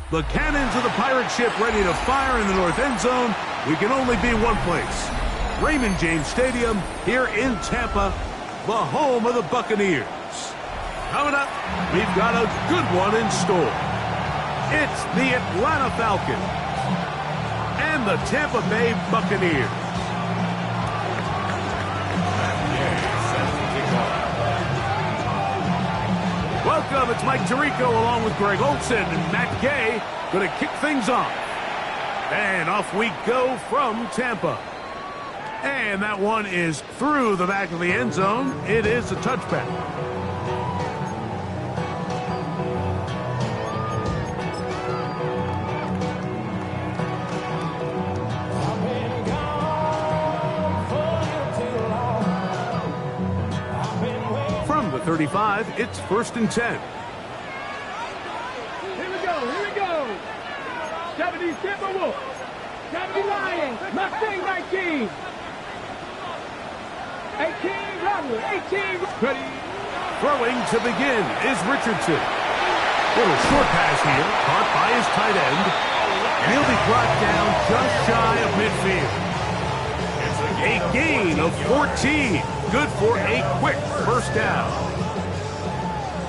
The cannons of the pirate ship ready to fire in the north end zone. We can only be one place. Raymond James Stadium here in Tampa, the home of the Buccaneers. Coming up, we've got a good one in store. It's the Atlanta Falcons and the Tampa Bay Buccaneers. Welcome, it's Mike Tirico along with Greg Olson and Matt Gay going to kick things off. And off we go from Tampa. And that one is through the back of the end zone. It is a touchback. From the 35, it's 1st and 10. Here we go. 70 Timberwolves. 70 Lions. Mustang 19. 18 Rattler. 18. Ready. Throwing to begin is Richardson. Little short pass here, caught by his tight end. He'll be brought down just shy of midfield. A gain of 14. Good for a quick first down.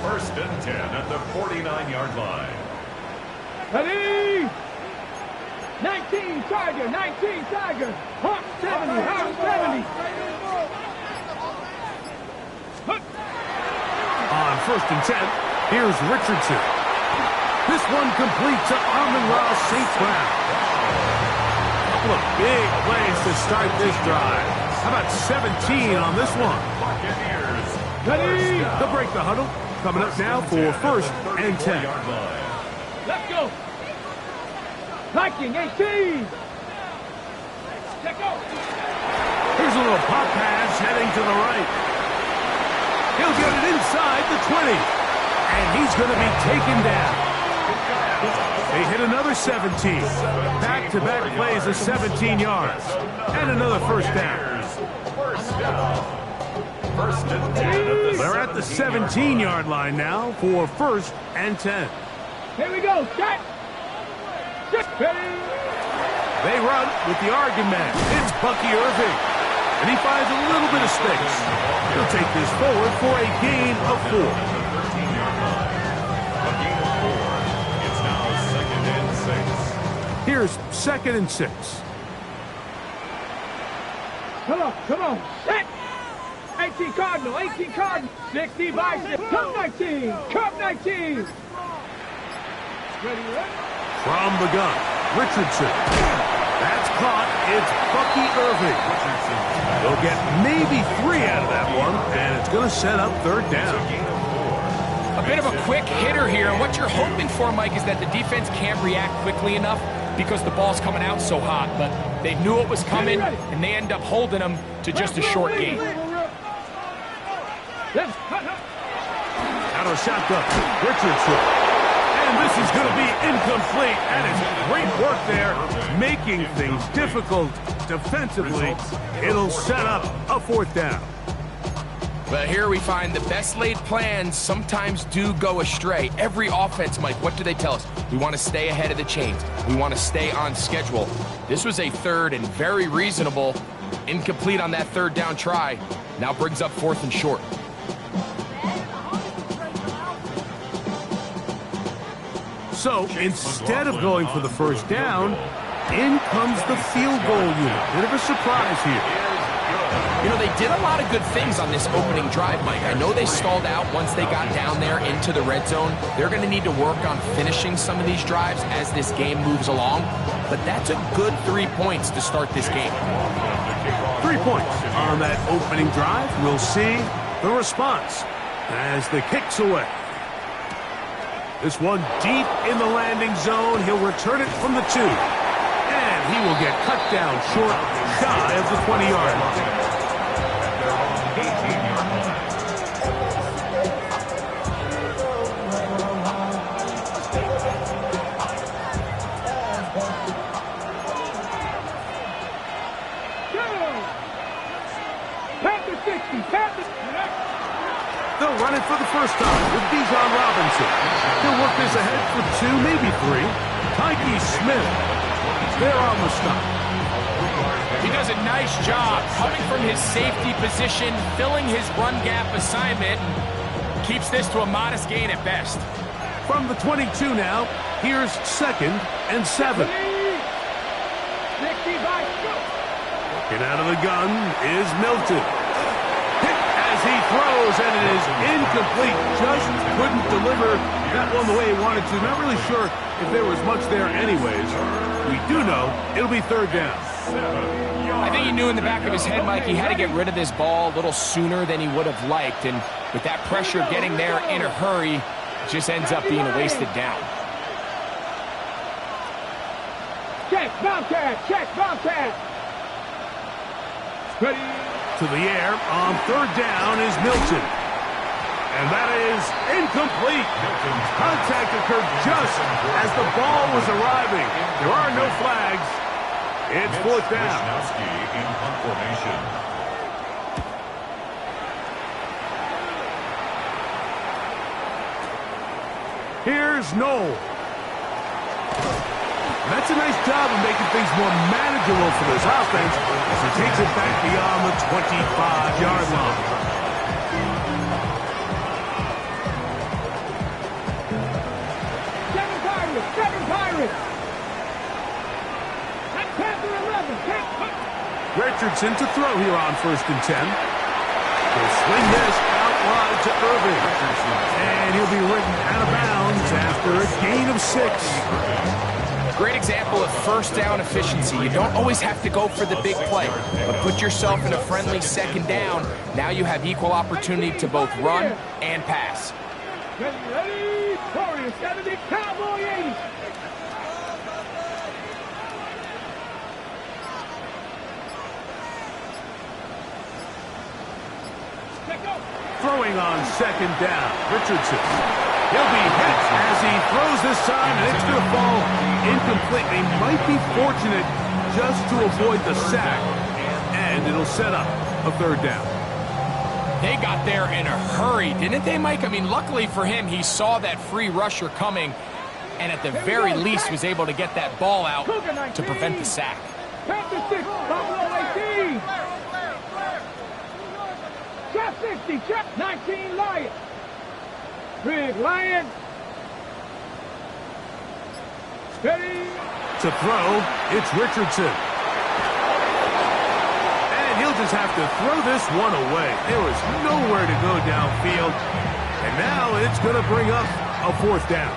1st and 10 at the 49-yard line. Ready. 19 Tiger. Hawk 70. On 1st and 10, here's Richardson. This one complete to Amon-Ra St. Brown. Couple of big plays to start this drive. How about 17 on this one? Ready. They'll break the huddle. Coming up now for 1st and 10. Let's go. Viking 18. Check out. Here's a little pop pass heading to the right. He'll get it inside the 20. And he's going to be taken down. They hit another 17. Back-to-back plays of 17 yards. And another first down. They're at the 17-yard line now for 1st and 10. Here we go. Set. They run with the Oregon man. It's Bucky Irving. And he finds a little bit of space. He'll take this forward for a gain of 4. It's now 2nd and 6. Here's 2nd and 6. Come on. Set. 18 Cardinal. 60 by 6. Cup 19. Ready. From the gun, Richardson. That's caught. It's Bucky Irving. They'll get maybe 3 out of that one, and it's going to set up 3rd down. A bit of a quick hitter here, and what you're hoping for, Mike, is that the defense can't react quickly enough because the ball's coming out so hot, but they knew it was coming, and they end up holding them to just a short gain. Out of shotgun, Richardson. And this is going to be incomplete, and it's great work there, making things difficult defensively. It'll set up a 4th down. But here we find the best laid plans sometimes do go astray. Every offense, Mike, what do they tell us? We want to stay ahead of the chains. We want to stay on schedule. This was a 3rd and very reasonable. Incomplete on that 3rd down try. Now brings up 4th and short. So instead of going for the first down, in comes the field goal unit. Bit of a surprise here. You know, they did a lot of good things on this opening drive, Mike. I know they stalled out once they got down there into the red zone. They're going to need to work on finishing some of these drives as this game moves along. But that's a good 3 points to start this game. 3 points on that opening drive. We'll see the response as the kick's away. This one deep in the landing zone. He'll return it from the 2. And he will get cut down short, shy of the 20-yard line. They'll run it for the first time with Bijan Robinson. He'll work this ahead for 2, maybe 3. Tyke Smith. They're on the stop. He does a nice job coming from his safety position, filling his run gap assignment, and keeps this to a modest gain at best. From the 22 now, here's 2nd and 7. Get out of the gun is Milton. Hit as he throws, and it is incomplete. Just couldn't deliver that one the way he wanted to. Not really sure if there was much there anyways. We do know it'll be 3rd down. I think he knew in the back of his head, Mike, he had to get rid of this ball a little sooner than he would have liked. And with that pressure getting there in a hurry, it just ends up being a wasted down. Check, Bobcat, check, Bobcat. Ready. To the air on 3rd down is Milton. And that is incomplete. Contact occurred just as the ball was arriving. There are no flags. It's 4th down. In formation. Here's Noel. That's a nice job of making things more manageable for this offense as he takes it back beyond the 25-yard line. Seven Pirates. That's Panther 11. Richardson to throw here on 1st and 10. He'll swing this out wide to Irving. And he'll be ridden out of bounds after a gain of 6. Great example of 1st down efficiency. You don't always have to go for the big play, but put yourself in a friendly 2nd down. Now you have equal opportunity to both run and pass. Ready, Warrior 70, Cowboy 80. Throwing on 2nd down, Richardson. He'll be hit as he throws this time, and it's going to fall incomplete. They might be fortunate just to avoid the sack, and it'll set up a 3rd down. They got there in a hurry, didn't they, Mike? I mean, luckily for him, he saw that free rusher coming, and at the very least was able to get that ball out to prevent the sack. Panther 6, Buffalo 18. Chop 60, chop 19, Lion. Big Lion. Ready. To throw, it's Richardson. And he'll just have to throw this one away. There was nowhere to go downfield. And now it's going to bring up a 4th down.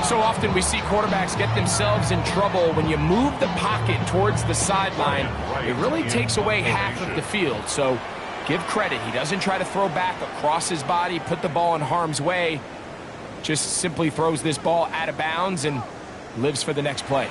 So often we see quarterbacks get themselves in trouble when you move the pocket towards the sideline. It really takes away half of the field. So give credit. He doesn't try to throw back across his body, put the ball in harm's way. Just simply throws this ball out of bounds and lives for the next play.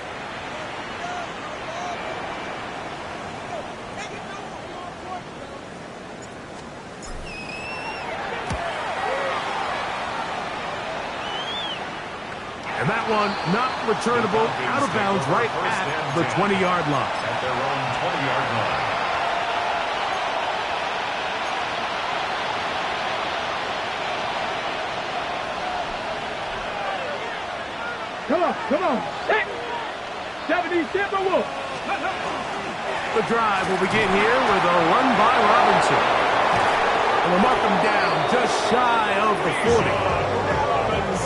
And that one not returnable, out of bounds right at the 20-yard line. At their own 20-yard line. Come on. 70 Timberwolves. The drive will begin here with a run by Robinson. And we'll mark them down just shy of the 40.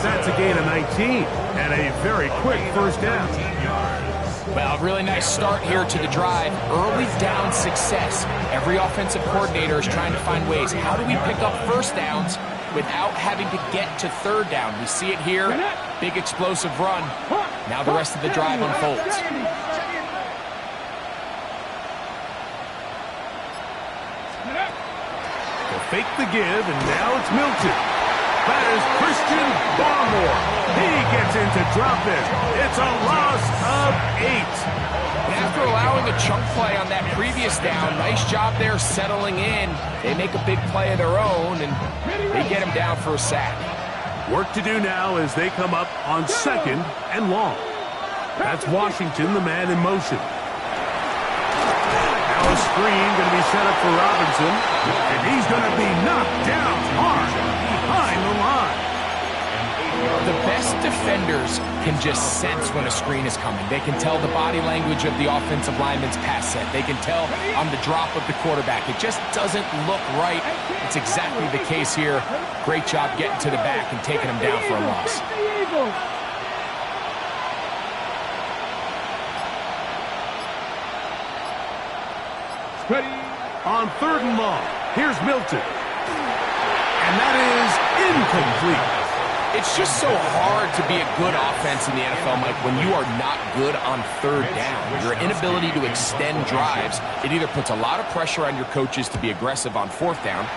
That's a gain of 19 and a very quick 1st down. Well, a really nice start here to the drive. Early down success. Every offensive coordinator is trying to find ways. How do we pick up 1st downs without having to get to 3rd down? We see it here. Big explosive run. Now the rest of the drive unfolds. To fake the give, and now it's Milton. That is Christian Barmore. He gets in to drop it. It's a loss of 8. And after allowing a chunk play on that previous down, nice job there settling in. They make a big play of their own, and they get him down for a sack. Work to do now as they come up on 2nd and long. That's Washington, the man in motion. Now a screen going to be set up for Robinson, and he's going to be knocked down hard behind the line. The best defenders can just sense when a screen is coming. They can tell the body language of the offensive lineman's pass set. They can tell on the drop of the quarterback. It just doesn't look right. It's exactly the case here. Great job getting to the back and taking him down for a loss. On 3rd and long, here's Milton. And that is incomplete. It's just so hard to be a good offense in the NFL, Mike, when you are not good on 3rd down. Your inability to extend drives, it either puts a lot of pressure on your coaches to be aggressive on 4th down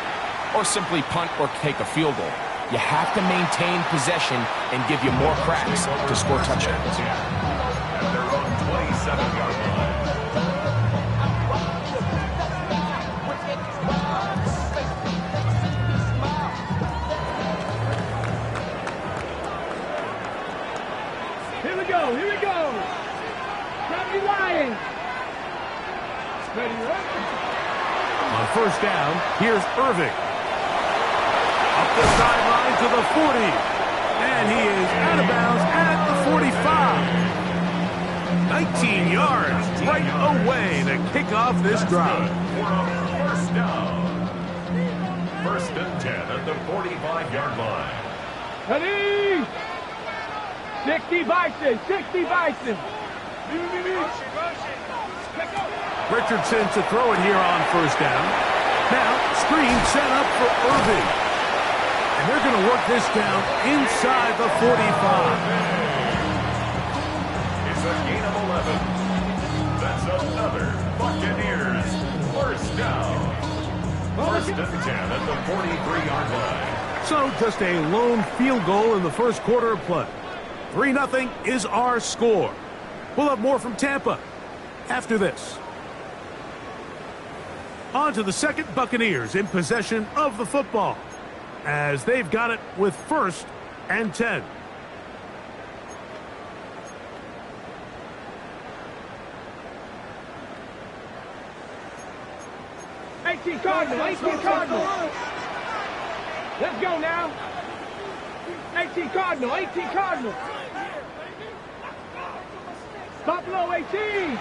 or simply punt or take a field goal. You have to maintain possession and give you more cracks to score touchdowns. At their own 27-yard line. Here we go. Steady Lions. Steady Lions. On 1st down, here's Irving. Up the sideline to the 40. And he is out of bounds at the 45. 19 yards right away to kick off this drive. For a 1st down. 1st and 10 at the 45-yard line. Ready? 60 Bison. 60 Bison. Richardson to throw it here on 1st down. Now, screen set up for Irving. And they're going to work this down inside the 45. It's a gain of 11. That's another Buccaneers 1st down. 1st and 10 at the 43-yard line. So just a lone field goal in the 1st quarter of play. 3-0 is our score. We'll have more from Tampa after this. On to the 2nd Buccaneers in possession of the football, as they've got it with 1st and 10. Cardinal. Let's go now. 18 Cardinal. Buffalo 18.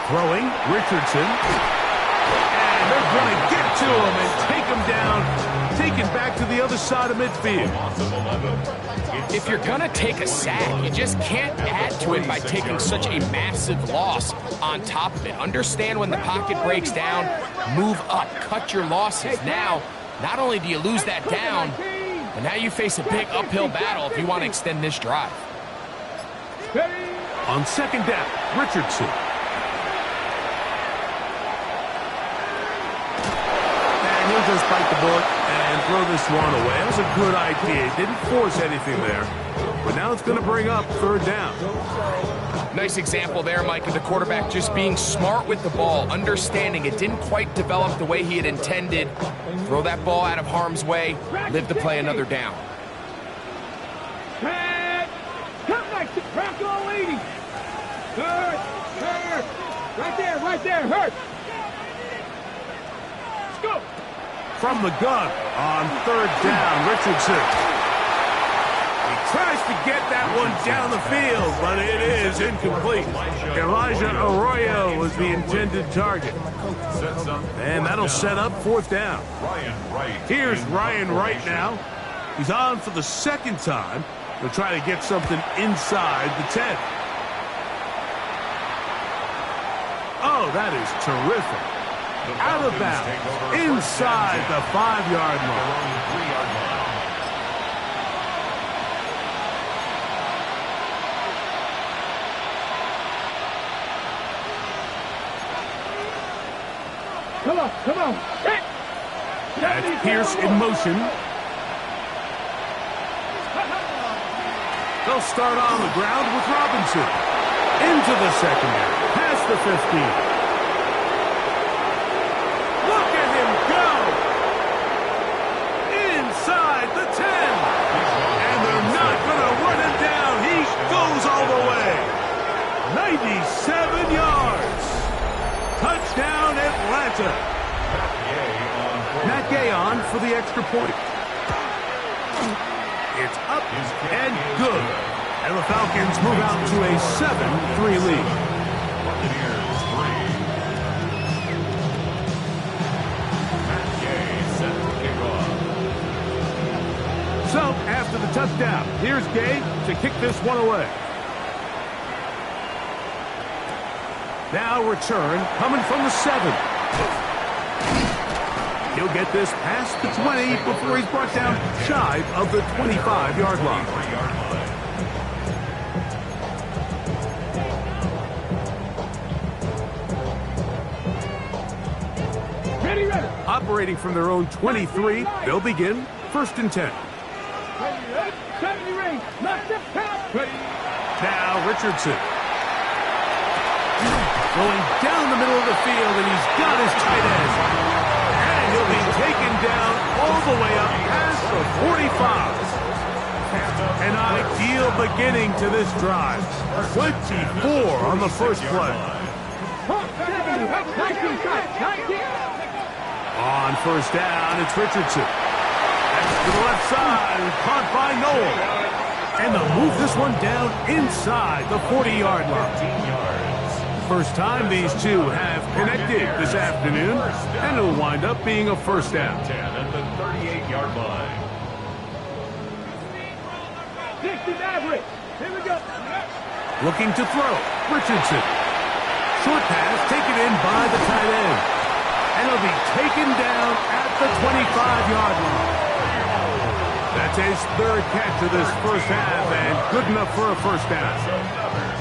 Throwing, Richardson. And they're going to get to him and take him down, taken back to the other side of midfield. If you're going to take a sack, you just can't add to it by taking such a massive loss on top of it. Understand when the pocket breaks down, move up, cut your losses. Now, not only do you lose that down, but now you face a big uphill battle if you want to extend this drive. On 2nd down, Richardson. And he'll just bite the bullet and throw this one away. That was a good idea. Didn't force anything there. But now it's going to bring up 3rd down. Nice example there, Mike, of the quarterback just being smart with the ball, understanding it didn't quite develop the way he had intended. Throw that ball out of harm's way, live to play another down. Bronco 80. Hurt. Right there, hurt. Let's go. From the gun on 3rd down, Richardson. He tries to get that one down the field, but it is incomplete. Elijah Arroyo was the intended target. And that'll set up 4th down. Here's Ryan Wright now. He's on for the 2nd time to try to get something inside the 10. Oh, that is terrific. Out of bounds, inside the 5-yard line. Come on. That's Pierce in motion. They'll start on the ground with Robinson. Into the secondary, past the 15. Look at him go! Inside the 10. And they're not going to run him down. He goes all the way. 97 yards. versa. Matt Gay on for the extra point. It's up and good. And the Falcons move out to a 7-3 lead. Buccaneers 3. Matt Gay set to kick off. So, after the touchdown, here's Gay to kick this one away. Now return coming from the 7. He'll get this past the 20 before he's brought down shy of the 25-yard line. Ready, ready. Operating from their own 23, they'll begin 1st and 10. Ready, 70 range. Knock the pass. Ready. Now Richardson. Going down the middle of the field, and he's got his tight end. And he'll be taken down all the way up past the 45. An ideal beginning to this drive. 24 on the first play. 70, 19, 19. On first down, it's Richardson. That's to the left side, caught by Noel. And they'll move this one down inside the 40-yard line. 15 yards. First time these two have connected this afternoon, and it'll wind up being a first down. 10 at the 38-yard line. 60 average. Here we go. Looking to throw, Richardson. Short pass taken in by the tight end. And it'll be taken down at the 25-yard line. That's his 3rd catch of this first half, and good enough for a first down.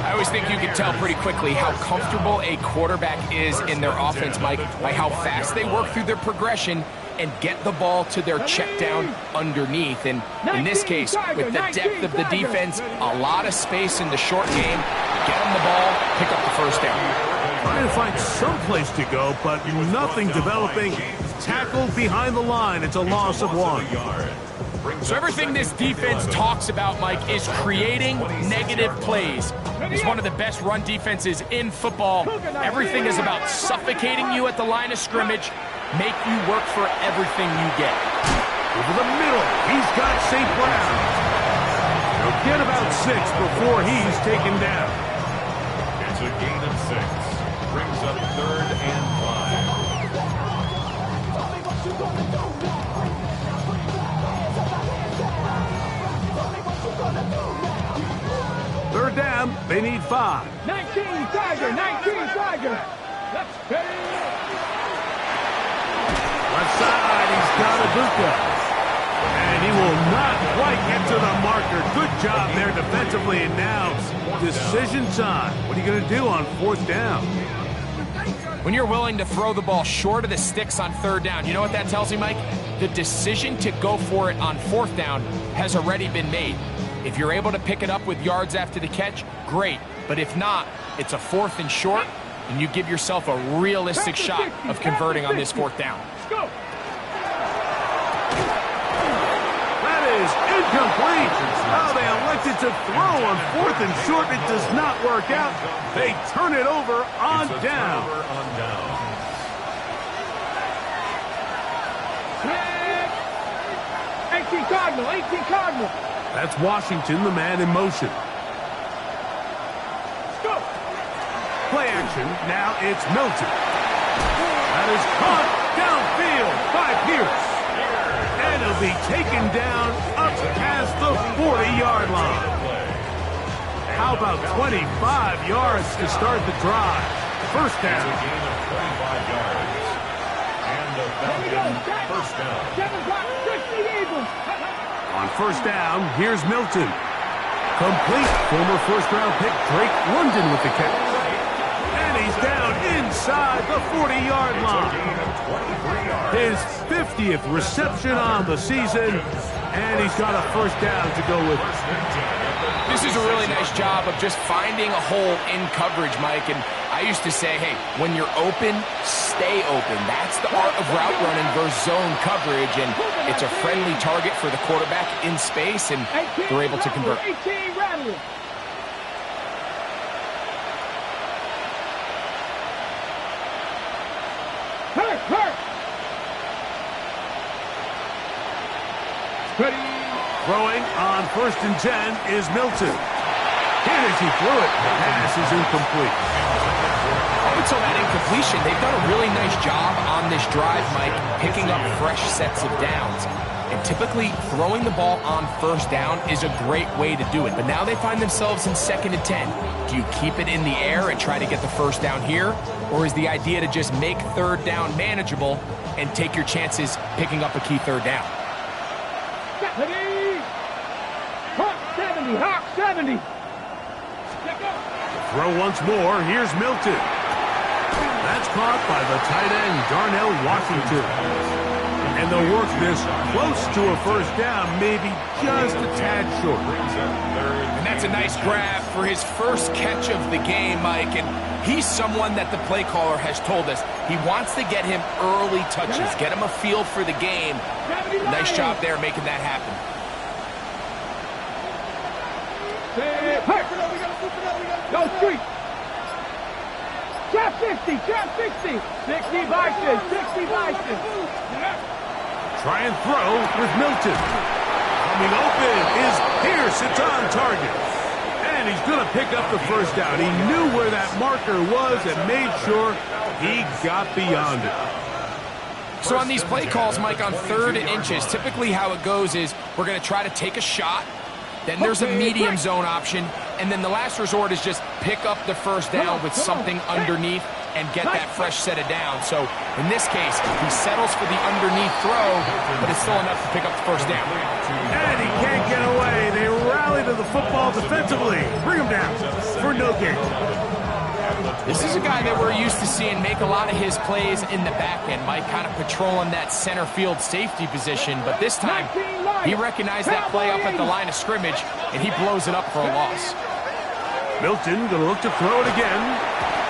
I always think you can tell pretty quickly how comfortable a quarterback is in their offense, Mike, by how fast they work through their progression and get the ball to their check down underneath. And in this case, with the depth of the defense, a lot of space in the short game, get them the ball, pick up the first down. Trying to find some place to go, but nothing developing. Tackled behind the line. It's a loss of 1. So everything this defense talks about, Mike, is creating negative plays. It's one of the best run defenses in football. Everything is about suffocating you at the line of scrimmage, make you work for everything you get. Over the middle, he's got St. Brown. He'll get about 6 before he's taken down. It's a gain of 6. Brings up 3rd and 5. 3rd down, they need 5. 19 Tiger, 19 Tiger. Let's go. Left side, he's got Aduka. And he will not quite get to the marker. Good job there defensively, and now decision time. What are you going to do on 4th down? When you're willing to throw the ball short of the sticks on 3rd down, you know what that tells me, Mike? The decision to go for it on 4th down has already been made. If you're able to pick it up with yards after the catch, great. But if not, it's a 4th and short, and you give yourself a realistic shot of converting on this 4th down. Go. That is incomplete. Oh, they elected to throw on 4th and short. It does not work out. They turn it over on down. 18 Cardinal, 18 Cardinal. That's Washington, the man in motion. Go. Play action. Now it's Milton. That is caught downfield by Pierce. And he'll be taken down up past the 40-yard line. How about 25 yards to start the drive? First down. It's a gain of 25 yards. And the Falcons first down. 7 o'clock, 60 Eagles. On first down, here's Milton. Complete. Former first-round pick Drake London with the catch. And he's down inside the 40-yard line. His 50th reception on the season, and he's got a first down to go with it. This is a really nice job of just finding a hole in coverage, Mike. And I used to say, hey, when you're open, stay open. That's the art of route running versus zone coverage. And it's a friendly target for the quarterback in space, and they're able to convert. 18 Rattler. Hey. Ready. Throwing on 1st and 10 is Milton. Here as he threw it, the pass is incomplete. Up until that incompletion, they've done a really nice job on this drive, Mike, picking up fresh sets of downs. And typically, throwing the ball on 1st down is a great way to do it. But now they find themselves in 2nd and 10. Do you keep it in the air and try to get the 1st down here? Or is the idea to just make 3rd down manageable and take your chances picking up a key 3rd down? Ready. Hawk 70. Hawk 70. Throw once more. Here's Milton. That's caught by the tight end, Darnell Washington. And they'll work this close to a 1st down, maybe just a tad short. And that's a nice grab for his first catch of the game, Mike. And he's someone that the play caller has told us he wants to get him early touches, get him a feel for the game. Nice job there making that happen. Go street. Trap 60. Trap 60. 60 Bison. 60 Bison. Try and throw with Milton. Coming open is Pierce. It's on target. And he's going to pick up the 1st down. He knew where that marker was and made sure he got beyond it. So on these play calls, Mike, on 3rd and inches, typically how it goes is we're going to try to take a shot. Then there's a medium zone option. And then the last resort is just pick up the 1st down with something underneath and get that fresh set of downs. So in this case, he settles for the underneath throw, but it's still enough to pick up the 1st down. And he can't get away. They rally to the football defensively. Bring him down for no gain. This is a guy that we're used to seeing make a lot of his plays in the back end, Mike, kind of patrolling that center field safety position. But this time, he recognized that play up at the line of scrimmage, and he blows it up for a loss. Milton going to look to throw it again.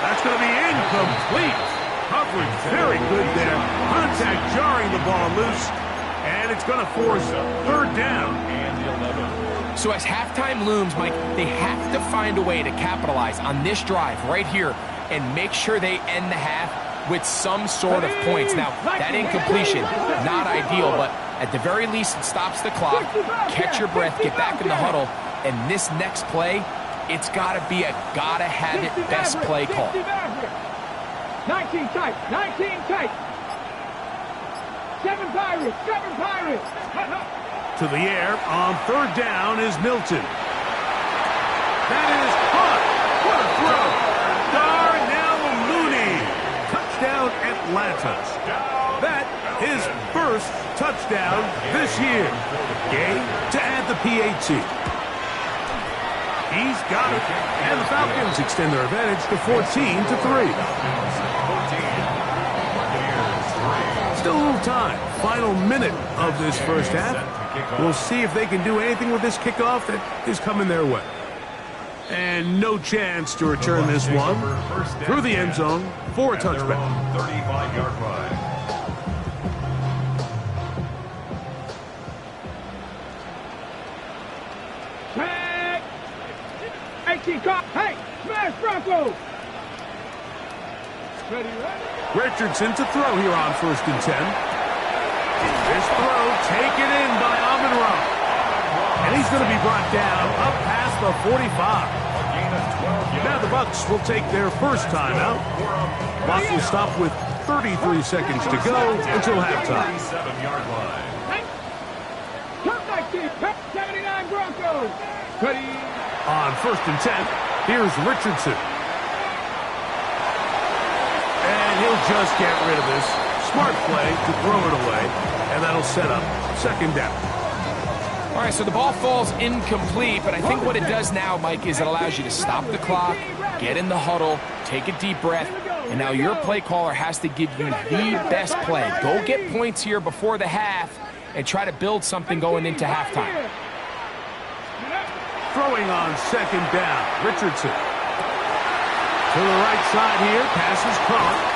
That's going to be incomplete. Coverage very good there. Contact jarring the ball loose. And it's going to force 3rd down. So as halftime looms, Mike, they have to find a way to capitalize on this drive right here and make sure they end the half with some sort of points. Now, that incompletion, not ideal, but at the very least, it stops the clock. Catch your breath, get back in the huddle, and this next play, it's got to be a gotta-have-it best play call. 19 tight, 19 tight. 7 Pirates, 7 Pirates. To the air on 3rd down is Milton. That is caught. What a throw. Darnell Mooney. Touchdown Atlanta. That his 1st touchdown this year. Game to add the PAT. He's got it. And the Falcons extend their advantage to 14-3. Still a little time. Final minute of this 1st half. We'll see if they can do anything with this kickoff that is coming their way. And no chance to return this one through the end zone for a touchback. 35-yard line. Check. 18 caught. Hey, smash Broncos. Ready. Richardson to throw here on 1st and 10. This throw taken in by Amon-Ra. And he's going to be brought down up past the 45. Now the Bucs will take their 1st timeout. Clock will stop with 33 seconds to go until halftime. 37-yard line. Come back, 79 Broncos. Ready. On 1st and 10, here's Richardson. And he'll just get rid of this. Smart play to throw it away, and that'll set up 2nd down. All right, so the ball falls incomplete, but I think what it does now, Mike, is it allows you to stop the clock, get in the huddle, take a deep breath, and now your play caller has to give you the best play. Go get points here before the half and try to build something going into halftime. Throwing on 2nd down, Richardson. To the right side here, pass is caught.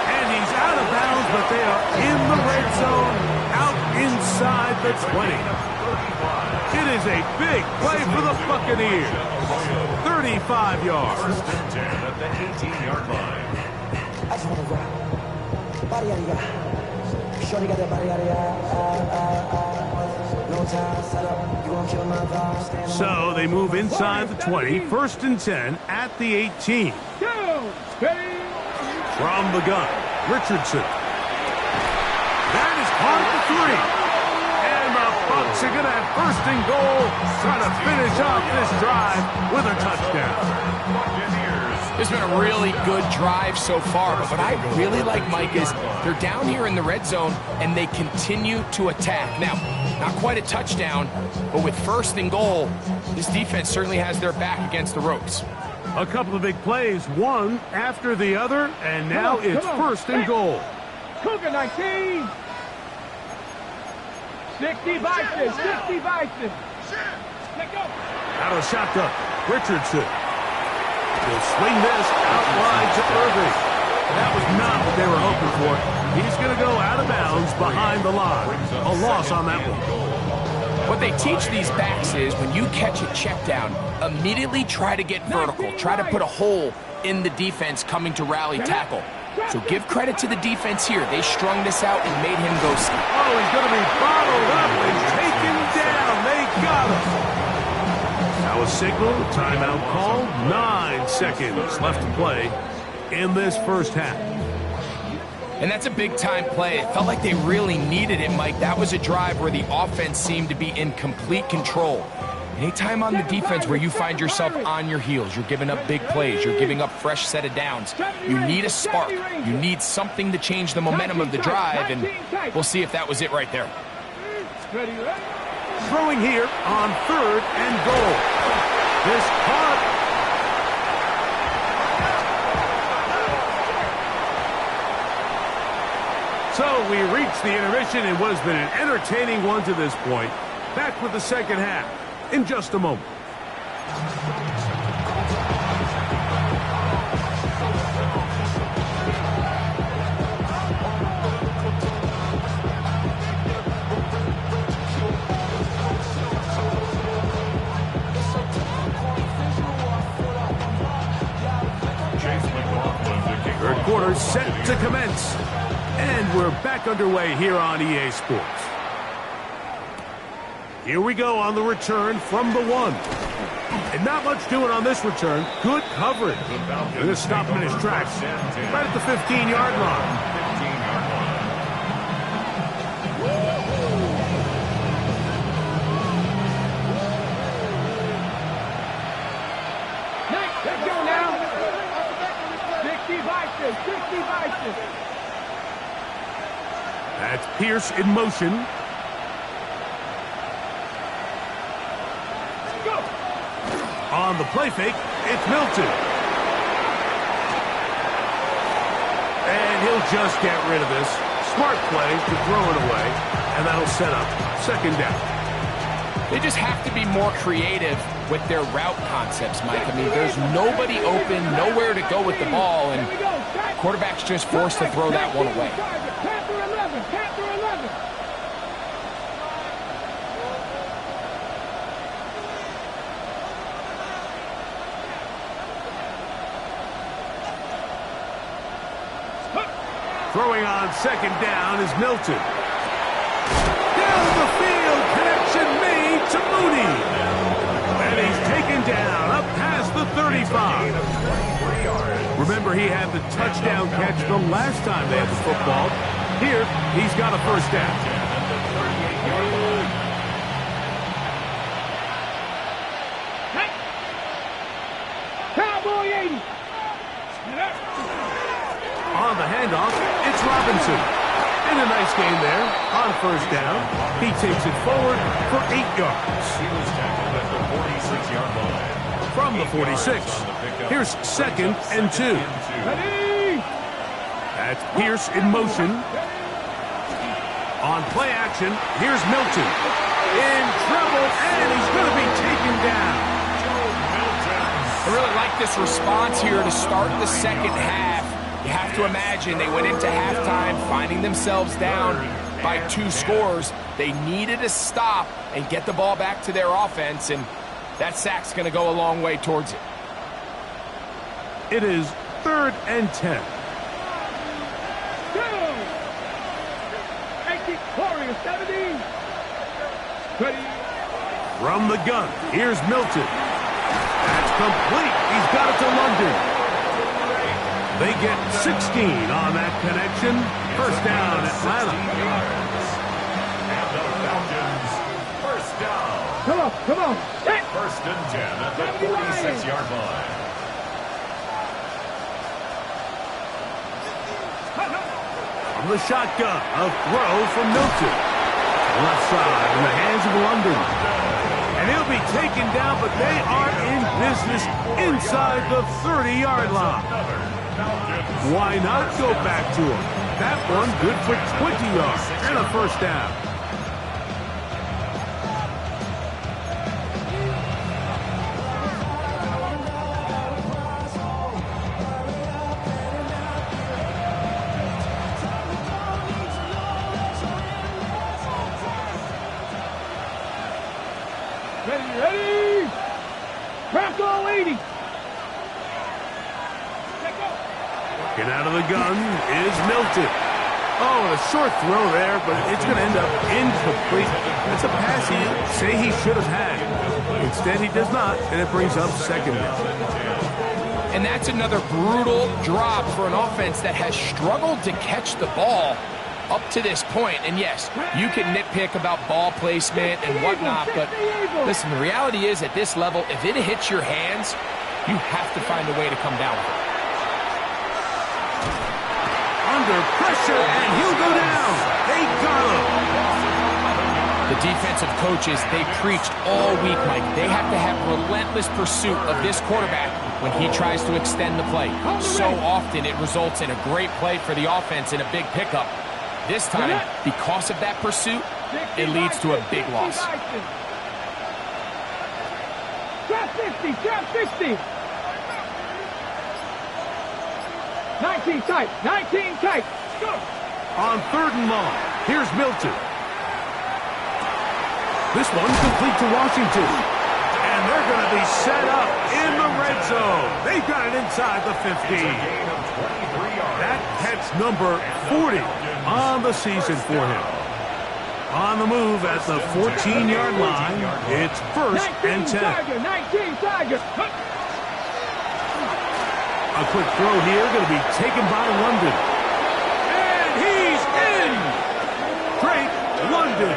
And he's out of bounds, but they are in the red zone, out inside the 20. It is a big play for the Buccaneers. 35 yards. 1st and 10 at the 18-yard line. I just want to rap. Body area. Shorty got that body area. No So they move inside the 20, 1st and 10 at the 18. From the gun, Richardson. That is hard for 3. And the Bucs are going to have 1st and goal, trying to finish off this drive with a touchdown. It's been a really good drive so far, but what I really like, Mike, is they're down here in the red zone, and they continue to attack. Now, not quite a touchdown, but with 1st and goal, this defense certainly has their back against the ropes. A couple of big plays, one after the other, and now it's 1st and goal. Cougar 19. 60 Vikings, 60 Vikings. Let go. Out of the shotgun, Richardson. He'll swing this out wide to Irving. That was not what they were hoping for. He's going to go out of bounds behind the line. A loss on that one. What they teach these backs is when you catch a check down, immediately try to get vertical. Try to put a hole in the defense coming to rally tackle. So give credit to the defense here. They strung this out and made him go ski. Oh, he's going to be bottled up and taken down. They got him. Now a signal, timeout call. 9 seconds left to play in this first half. And that's a big-time play. It felt like they really needed it, Mike. That was a drive where the offense seemed to be in complete control. Anytime on the defense where you find yourself on your heels, you're giving up big plays, you're giving up fresh set of downs, you need a spark. You need something to change the momentum of the drive, and we'll see if that was it right there. Throwing here on 3rd and goal. This caught. So we reach the intermission in what has been an entertaining one to this point. Back with the second half in just a moment. Third quarter set to commence. And we're back underway here on EA Sports. Here we go on the return from the 1. And not much doing on this return. Good coverage. They're going to stop him in his tracks right at the 15-yard line. Let's go now. 60 Vikings, 60 Vikings. That's Pierce in motion. Go. On the play fake, it's Milton. And he'll just get rid of this. Smart play to throw it away, and that'll set up 2nd down. They just have to be more creative with their route concepts, Mike. I mean, there's nobody open, nowhere to go with the ball, and quarterback's just forced to throw that one away. Panther 11. Throwing on 2nd down is Milton. Down the field, connection made to Mooney. And he's taken down up past the 35. Remember, he had the touchdown catch the last time they had the football. Here, he's got a 1st down. Cowboy 80. On the handoff, it's Robinson. And a nice gain there on 1st down. He takes it forward for 8 yards. He was tackled at the 46-yard line. From the 46, here's 2nd and 2. Ready. That's Pierce in motion. On play action, here's Milton. In trouble, and he's going to be taken down. I really like this response here to start the second half. You have to imagine they went into halftime finding themselves down by 2 scores. They needed to stop and get the ball back to their offense, and that sack's going to go a long way towards it. It is 3rd and 10. Warriors 17. Ready. From the gun, here's Milton. That's complete. He's got it to London. They get 16 on that connection. First down, Atlanta. And the Falcons, first down. Come on, come on. Set. First and 10 at the 46-yard line. From the shotgun, a throw from Milton. Left side in the hands of London. And he'll be taken down, but they are in business inside the 30-yard line. Why not go back to him? That one good for 20 yards and a first down. Ready, ready. Bronco 80. Getting out of the gun is Milton. Oh, a short throw there, but it's going to end up incomplete. It's a pass he say he should have had. Instead, he does not, and it brings up second down. And that's another brutal drop for an offense that has struggled to catch the ball up to this point. And yes, you can nitpick about ball placement and whatnot, but listen, the reality is at this level, if it hits your hands, you have to find a way to come down with it. Under pressure, and he'll go down. They got him. The defensive coaches, they preached all week, Mike. They have to have relentless pursuit of this quarterback when he tries to extend the play. So often it results in a great play for the offense and a big pickup. This time, because of that pursuit, it leads to a big loss. Trap 50, trap 50. 19 tight, 19 tight. Go. On third and long, here's Milton. This one complete to Washington. And they're going to be set up in the red zone. They've got it inside the 15. That catch number 40 on the season for him. On the move at the 14-yard line, it's first and 10. 19 Tiger. A quick throw here, going to be taken by London. And he's in! Drake London.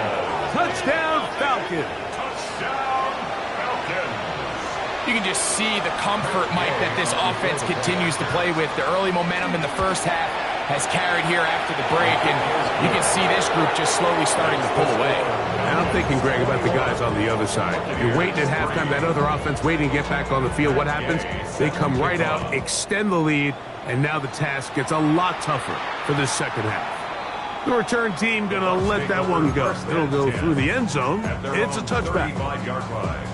Touchdown, Falcons. Touchdown, Falcons. You can just see the comfort, Mike, that this offense continues to play with. The early momentum in the first half has carried here after the break, and you can see this group just slowly starting to pull away. And I'm thinking, Greg, about the guys on the other side. You're waiting at halftime, that other offense waiting to get back on the field. What happens? They come right out, extend the lead, and now the task gets a lot tougher for this second half. The return team going to let that one go. It'll go through the end zone. It's a touchback. 35-yard line.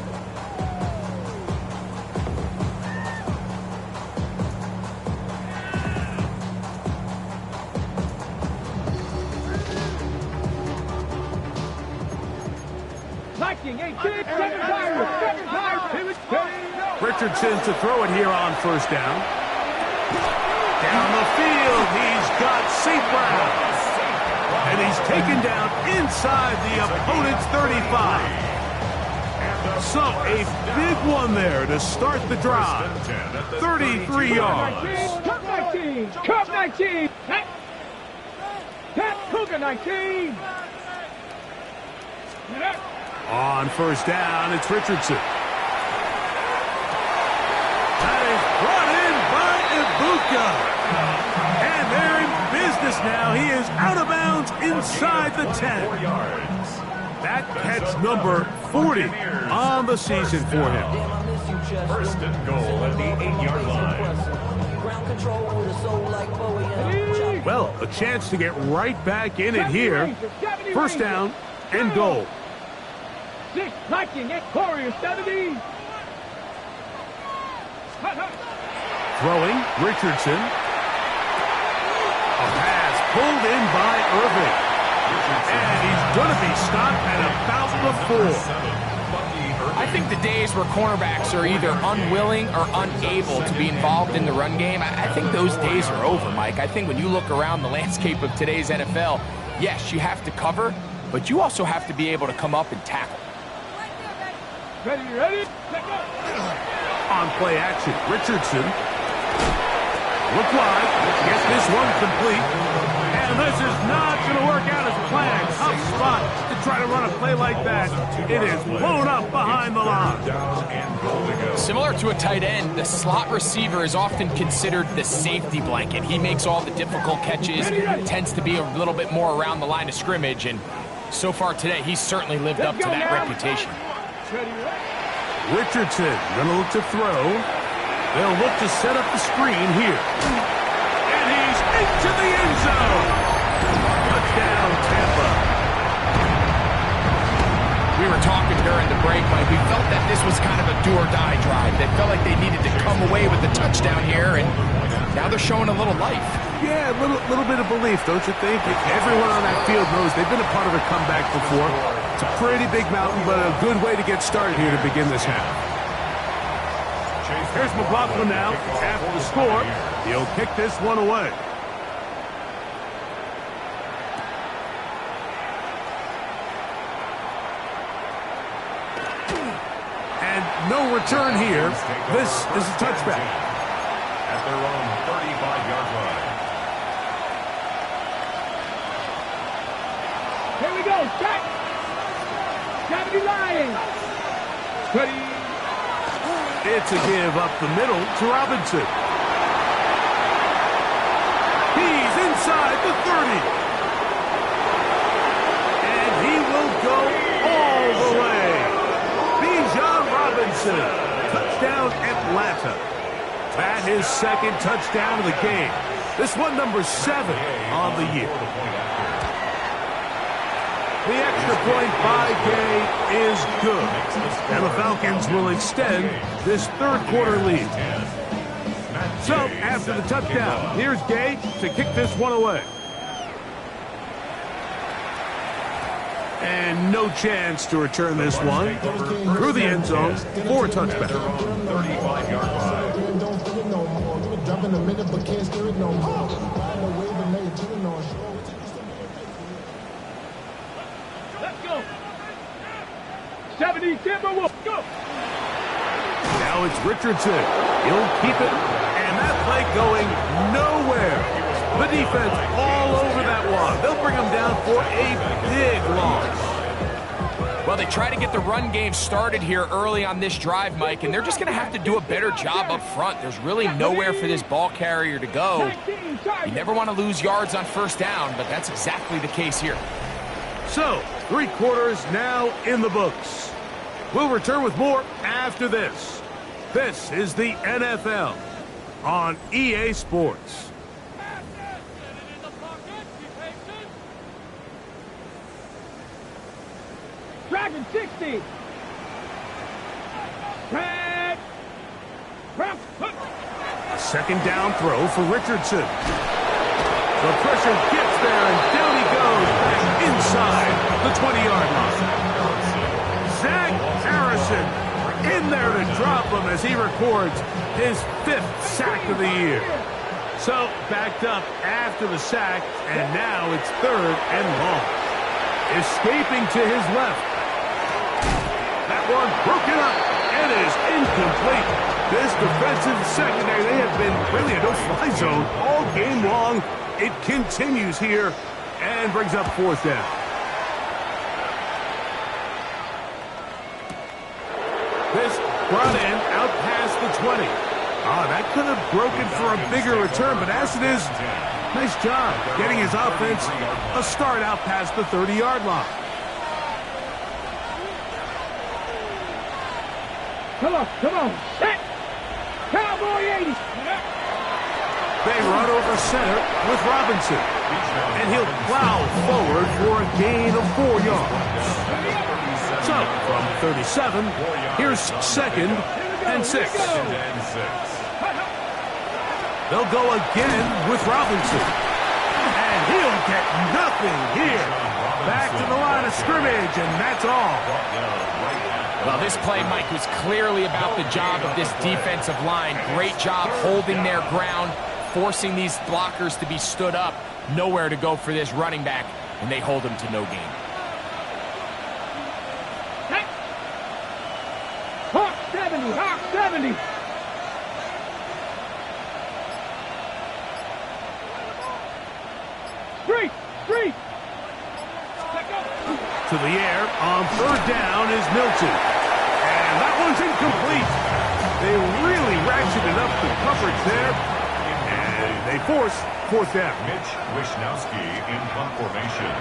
Richardson to throw it here on first down. Down the field, he's got St. Brown. And he's taken down inside the opponent's 35. So a big one there to start the drive. 33 yards. Cup 19. Cup 19. Pat Cougar 19. On first down, it's Richardson. That is brought in by Ibuka. And they're in business now. He is out of bounds inside the 10. 4 yards. That catch number 40 on the season for him. First and goal at the 8-yard line. Well, a chance to get right back in it here. First down and goal. 6, Viking at Warrior 70. Throwing, Richardson. A pass pulled in by Irving. And he's going to be stopped at about the 4. I think the days where cornerbacks are either unwilling or unable to be involved in the run game, I think those days are over, Mike. I think when you look around the landscape of today's NFL, yes, you have to cover, but you also have to be able to come up and tackle. Ready, let go. On play action, Richardson. Look wide. Gets this one complete. And this is not going to work out as planned. Tough spot to try to run a play like that. It is blown up behind the line. Similar to a tight end, the slot receiver is often considered the safety blanket. He makes all the difficult catches, tends to be a little bit more around the line of scrimmage, and so far today, he's certainly lived up to that reputation. Richardson going to look to throw. They'll look to set up the screen here. And he's into the end zone. Touchdown, Tampa. We were talking during the break, Mike. We felt that this was kind of a do-or-die drive. They felt like they needed to come away with the touchdown here, and now they're showing a little life. Yeah, a little bit of belief, don't you think? Everyone on that field knows they've been a part of a comeback before. It's a pretty big mountain, but a good way to get started here to begin this half. Here's McLaughlin now. After the score, he'll kick this one away. And no return here. This is a touchback. At their own 35-yard line. Here we go, set. Gotta be lying. Ready. It's a give up the middle to Robinson. He's inside the 30. And he will go all the way. Bijan Robinson. Touchdown Atlanta. That his second touchdown of the game. This one number 7 on the year. The extra point by Gay is good. And the Falcons will extend this third quarter lead. So, after the touchdown, here's Gay to kick this one away. And no chance to return this one through the end zone for a touchback. 35-yard line. Let's go. 70 Timberwolves, go. Now it's Richardson. He'll keep it, and that play going nowhere. The defense all over that one. They'll bring him down for a big loss. Well, they try to get the run game started here early on this drive, Mike, and they're just going to have to do a better job up front. There's really nowhere for this ball carrier to go. You never want to lose yards on first down, but that's exactly the case here. So, 3 quarters now in the books. We'll return with more after this. This is the NFL on EA Sports. Dragon 60. Red. A second down throw for Richardson. The pressure gets there, and down he goes back inside the 20-yard line. Zach Harrison in there to drop him as he records his 5th sack of the year. So, backed up after the sack, and now it's 3rd and long. Escaping to his left. That one broken up and is incomplete. This defensive secondary, they have been really a no-fly zone all game long. It continues here and brings up 4th down. This brought in out past the 20. That could have broken for a bigger return, but as it is, nice job getting his offense a start out past the 30-yard line. Come on, set. Cowboy 80. They run over center with Robinson, and he'll plow forward for a gain of 4 yards. So, from 37, here's 2nd and 6. They'll go again with Robinson, and he'll get nothing here. Back to the line of scrimmage, and that's all. Well, this play, Mike, was clearly about the job of this defensive line. Great job holding their ground, forcing these blockers to be stood up. Nowhere to go for this running back, and they hold him to no gain. 70. Three. To the air on third down is Milton. And that one's incomplete. They really ratcheted up the coverage there. And they force fourth down. Mitch Wishnowsky in punt formation.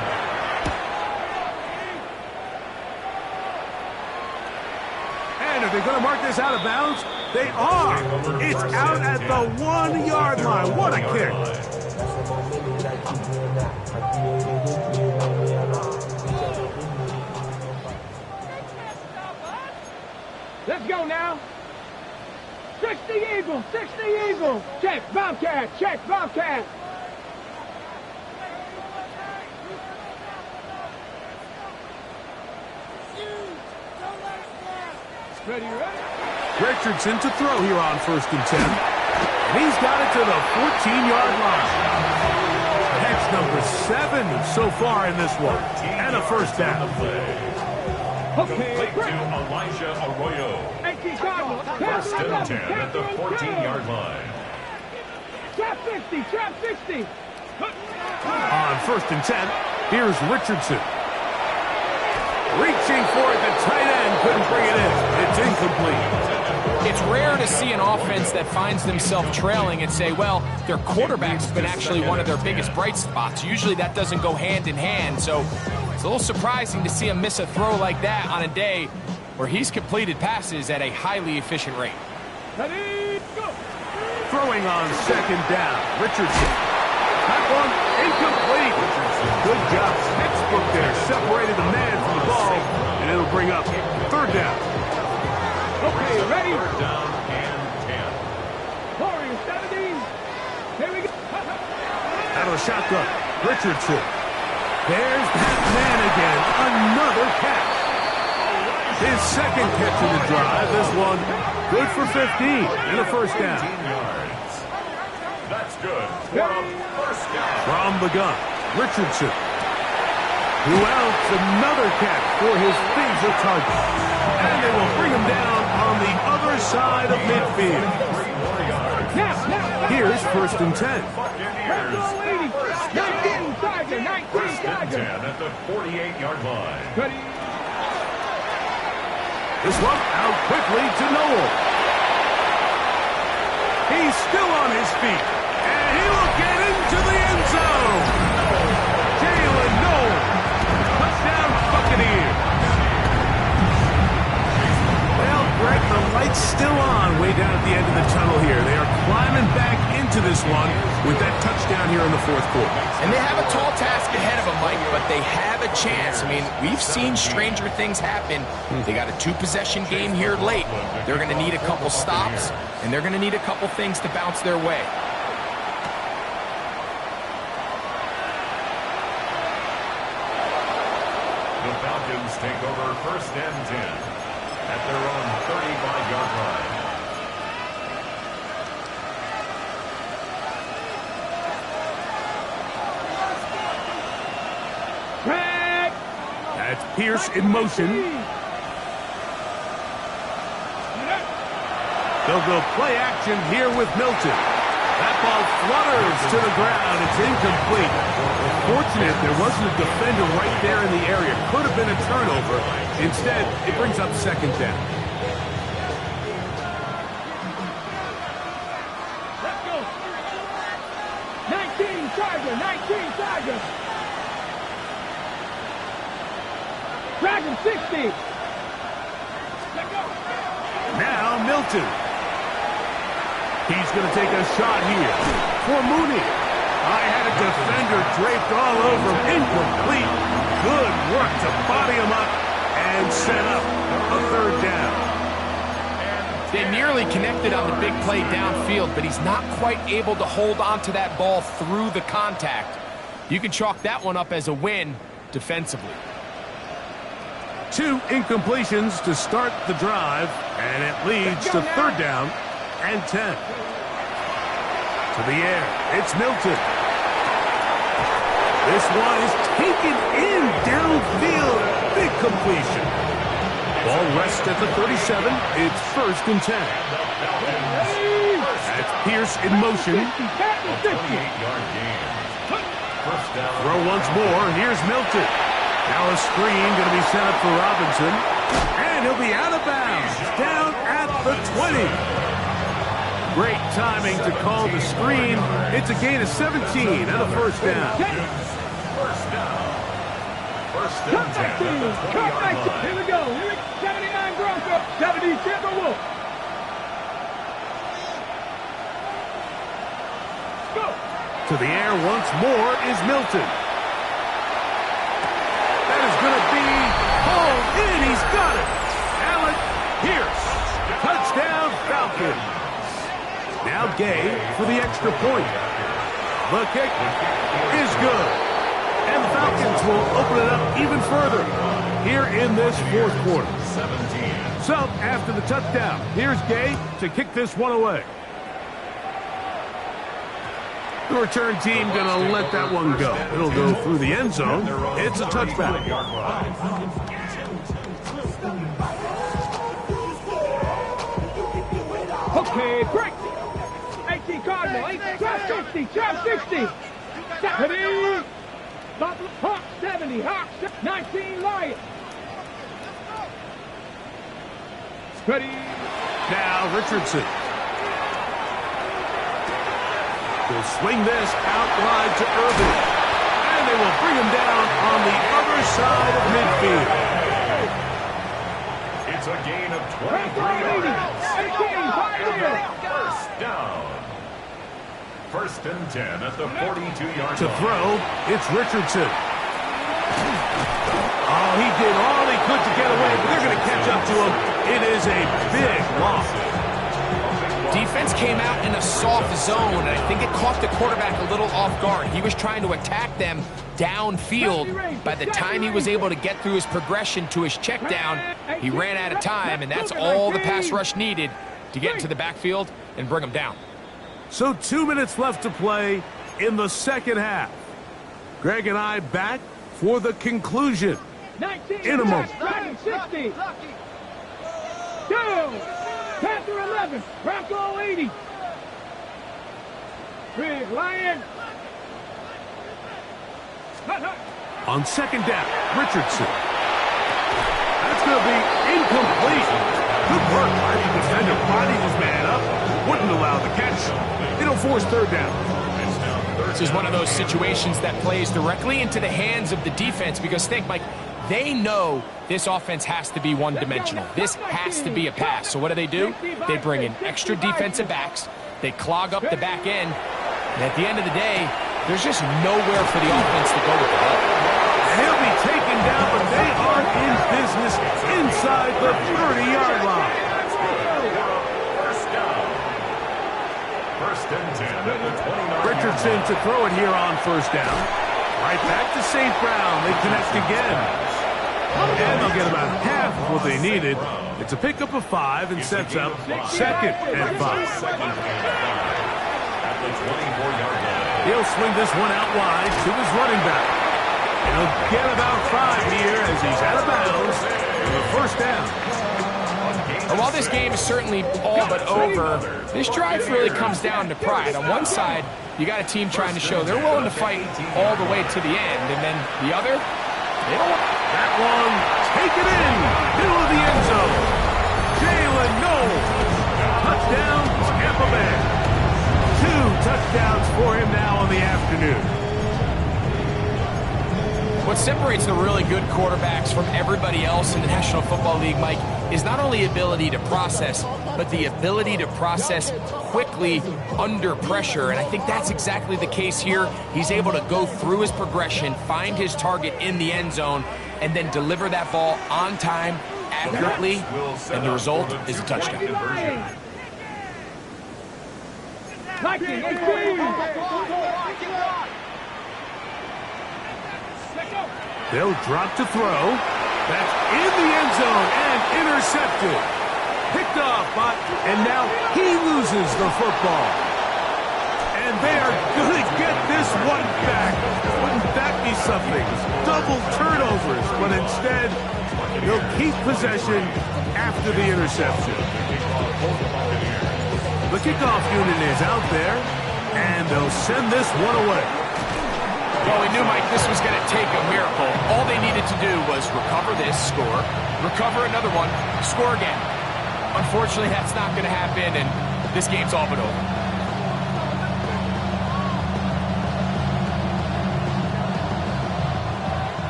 And are they going to mark this out of bounds? They are. It's out at the 1 yard line. What a kick. Let's go now. 60 Eagles, 60 Eagles. Check, Bobcat, check, Bobcat. Ready. Richardson to throw here on 1st and 10. And he's got it to the 14-yard line. Catch number 7 so far in this one. And a first down. Okay. Complete to Elijah Arroyo. 18 Cardinals. First and 10 at the 14-yard line. Trap 50, trap 60. On 1st and 10, here's Richardson. Reaching for it, the tight end couldn't bring it in. It's incomplete. It's rare to see an offense that finds themselves trailing and say, well, their quarterback's been actually one of their biggest bright spots. Usually that doesn't go hand in hand, so it's a little surprising to see him miss a throw like that on a day where he's completed passes at a highly efficient rate. Ready, go. Throwing on 2nd down, Richardson. That one incomplete. Good job, textbook there. Separated the man from the ball, and it'll bring up 3rd down. Okay, ready? 3rd down and 10. Warriors 70. Here we go. Out of the shotgun, Richardson. There's that man again. Another catch. His 2nd catch of the drive. This one good for 15 and a first down. 15 yards. That's good for a first down. From the gun, Richardson. Who else? Another catch for his favorite target. And they will bring him down on the other side of midfield. 3 more yards. Now. Here's 1st and 10. Buccaneers. 19 Tiger, 19 First and 10 Tiger. at the 48-yard line. Ready. This one out quickly to Noel. He's still on his feet. And he will get into the end zone. Jalen Noel. Touchdown Buccaneers. Well, Greg, the light's still on way down at the end of the tunnel here. They are climbing back into this one with that touchdown here in the 4th quarter. And they have a tall task ahead of them, Mike, but they have a chance. I mean, we've seen stranger things happen. They got a 2-possession game here late. They're going to need a couple stops, and they're going to need a couple things to bounce their way. The Falcons take over 1st and 10 at their own 35-yard line. Track. That's Pierce in motion. They'll go play action here with Milton. That ball flutters to the ground. It's incomplete. Fortunate there wasn't a defender right there in the area. Could have been a turnover. Instead, it brings up 2nd down. Let's go. 19 Tiger, 19 Tiger. Dragon 60. Let's go. Now Milton. He's going to take a shot here for Mooney. I had a defender draped all over him. Incomplete. Good work to body him up and set up a 3rd down. They nearly connected on the big play downfield, but he's not quite able to hold on to that ball through the contact. You can chalk that one up as a win defensively. 2 incompletions to start the drive, and it leads to 3rd down and 10. To the air, it's Milton. This one is taken in downfield. Big completion. Ball rests at the 37. It's 1st and 10. That's Pierce in motion. Throw once more. Here's Milton. Now a screen going to be set up for Robinson. And he'll be out of bounds. Down at the 20. Great timing to call the screen. It's a gain of 17 and a 1st down. Cut back to. Here we go. 79 Broncos. 70 Timberwolves. Go. To the air once more is Milton. That is going to be hauled in. He's got it. Alec Pierce. Touchdown Falcons. Now Gay for the extra point. The kick is good. And the Falcons will open it up even further here in this 4th quarter. So after the touchdown, here's Gay to kick this one away. The return team going to let that one go. It'll go through the end zone. It's a touchback. Okay, break. 18 Cardinal, 12 60, 12 60. 70. Hawk 70, Hawk 19 Lions. Ready. Now Richardson. Will swing this out wide to Irvin. And they will bring him down on the other side of midfield. It's a gain of 23 yards. 1st down. 1st and 10 at the 42-yard line. To throw, it's Richardson. Oh, he did all he could to get away, but they're going to catch up to him. It is a big loss. Defense came out in a soft zone, and I think it caught the quarterback a little off guard. He was trying to attack them downfield. By the time he was able to get through his progression to his check down, he ran out of time, and that's all the pass rush needed to get into the backfield and bring him down. So 2 minutes left to play in the 2nd half. Greg and I back for the conclusion in a moment. 60. 2. Panther 11. Bronco 80. Big Lion. On 2nd down, Richardson. That's going to be incomplete. Good work by the defender. Bodied his man up. Wouldn't allow the catch. It'll force 3rd down. This is one of those situations that plays directly into the hands of the defense because think, Mike, they know this offense has to be one-dimensional. This has to be a pass. So what do? They bring in extra defensive backs. They clog up the back end. And at the end of the day, there's just nowhere for the offense to go with the ball. He'll be taken down, but they are in business inside the 30-yard line. 1st and 10 at the 29. Richardson to throw it here on 1st down. Right back to St. Brown. They connect again. And they'll get about half of what they needed. It's a pickup of 5 and sets up 2nd and 5. At the 24-yard line. He'll swing this one out wide to his running back. And he'll get about 5 here as he's out of bounds for the 1st down. And while this game is certainly all but over, this drive really comes down to pride. On one side, you got a team trying to show they're willing to fight all the way to the end. And then the other, they don't want that one taken in, middle of the end zone. Jalen Knowles, touchdown Tampa Bay. 2 touchdowns for him now on the afternoon. What separates the really good quarterbacks from everybody else in the National Football League, Mike, is not only ability to process, but the ability to process quickly under pressure. And I think that's exactly the case here. He's able to go through his progression, find his target in the end zone, and then deliver that ball on time, accurately, and the result is a touchdown. They'll drop to throw. That's in the end zone and intercepted. Picked off by, and now he loses the football. And they are going to get this one back. Wouldn't that be something? Double turnovers. but instead, he'll keep possession after the interception. The kickoff unit is out there, and they'll send this one away. Well, we knew, Mike, this was going to take a miracle. All they needed to do was recover this, score, recover another one, score again. Unfortunately, that's not going to happen, and this game's all but over.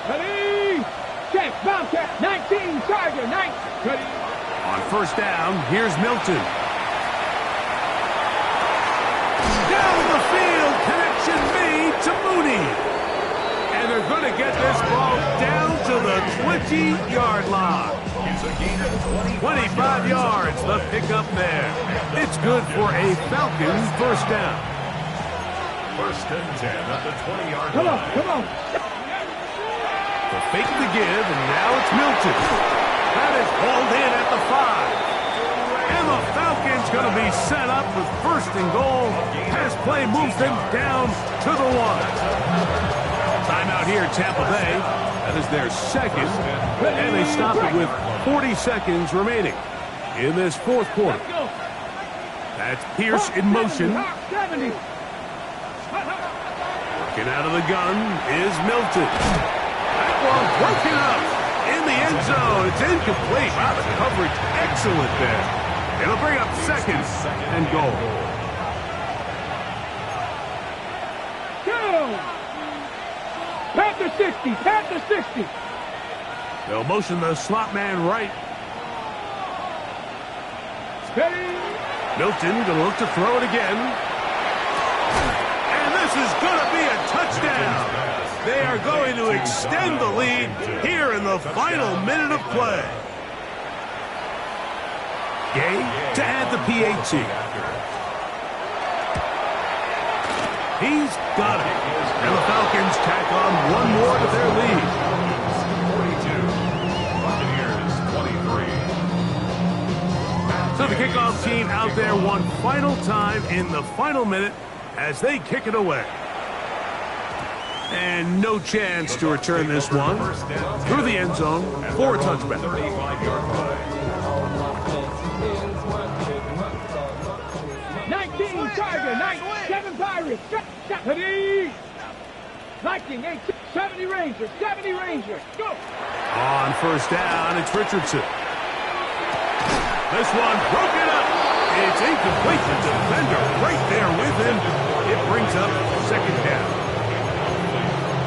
Ready? Check, Bobcat, 19, Charger, 9. Ready? On first down, here's Milton. Down the field, connection made to Mooney. And they're going to get this ball down to the 20-yard line. 25 yards, the pickup there. It's good for a Falcons first down. First and 10 at the 20-yard line. Come on, come on. The fake to give, and now it's Milton. That is hauled in at the 5. And the Falcons going to be set up with first and goal. Pass play moves them down to the 1. Timeout here, Tampa Bay. That is their second. And they stop it with 40 seconds remaining in this fourth quarter. That's Pierce in motion. 70. Working out of the gun is Milton. That one broken up in the end zone. It's incomplete. Wow, the coverage excellent there. It'll bring up second and goal. Go! Panther 60, Panther 60. They'll motion the slot man right. Steady. Milton going to look to throw it again. And this is going to be a touchdown. They are going to extend the lead here in the final minute of play. Gay to add the PAT. He's got it. And the Falcons tack on one more to their lead. 42, Buccaneers 23. So the kickoff team out there one final time in the final minute as they kick it away. And no chance to return this one through the end zone for a touchback. 19, Tiger, 7 Pirates, 70. 19, 8, 70 Rangers, 70 Rangers, go! On first down, it's Richardson. This one broken up. It's incomplete. The defender right there with him. It brings up second down.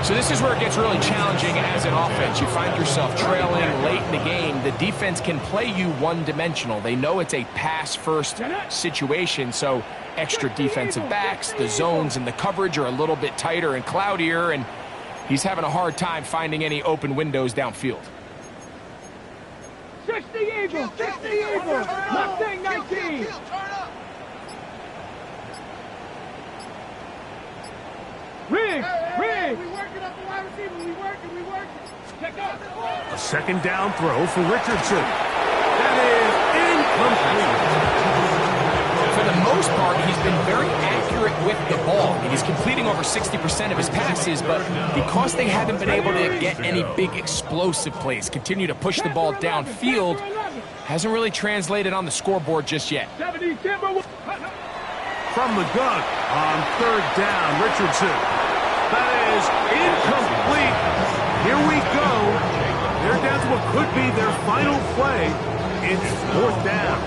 So this is where it gets really challenging as an offense. You find yourself trailing late in the game. The defense can play you one-dimensional. They know it's a pass-first situation, so extra defensive backs, the zones and the coverage are a little bit tighter and cloudier, and he's having a hard time finding any open windows downfield. 60 Eagles, 60 Eagles, Mustang 19. Riggs, Riggs. We working up the wide receiver. We working. Check out. A second down throw for Richardson. That is incomplete. For the most part, he's been very accurate with the ball. He's completing over 60% of his passes, but because they haven't been able to get any big explosive plays, continue to push the ball downfield, hasn't really translated on the scoreboard just yet. 70 Timber. From the gun on third down, Richardson. That is incomplete. Here we go. They're down to what could be their final play. It's fourth down.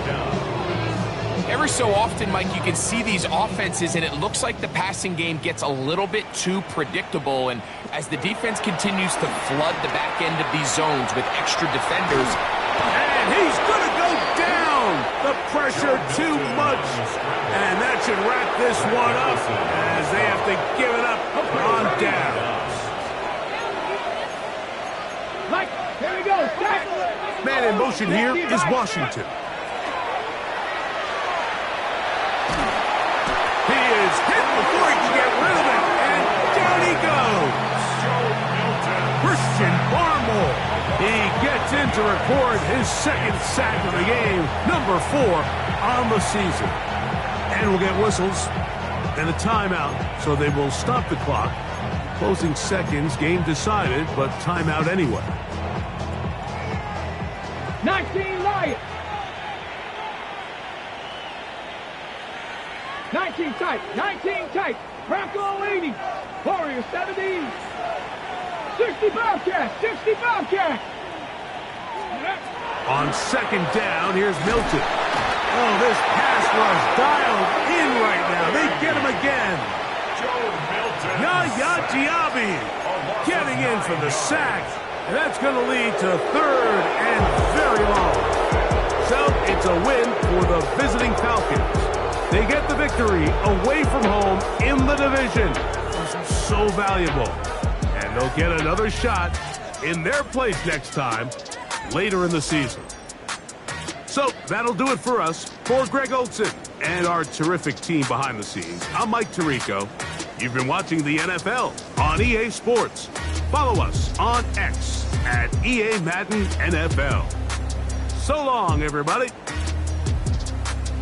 Every so often, Mike, you can see these offenses, and it looks like the passing game gets a little bit too predictable. And as the defense continues to flood the back end of these zones with extra defenders, and he's going to go down. The pressure too much. And that should wrap this one up as they have to give it up on downs. Mike, here we go. Stack. Man in motion here is Washington. He is hit before he can get rid of it. And down he goes. Christian Barmore. He gets in to record his second sack of the game, number 4 on the season. And we'll get whistles and a timeout, so they will stop the clock Closing seconds, game decided, but timeout anyway. 19 Lions. 19 tight, 19 tight. Bronco 80. Warrior 70. 60 Bobcats, 60 Bobcats. On second down, here's Milton. Oh, this pass rush dialed in right now. They get him again. Yaya Diaby getting in for the sack. And that's going to lead to third and very long. So it's a win for the visiting Falcons. They get the victory away from home in the division. This is so valuable. And they'll get another shot in their place next time later in the season. So that'll do it for us. For Greg Olson and our terrific team behind the scenes, I'm Mike Tirico. You've been watching the NFL on EA Sports. Follow us on X at EA Madden NFL. So long, everybody.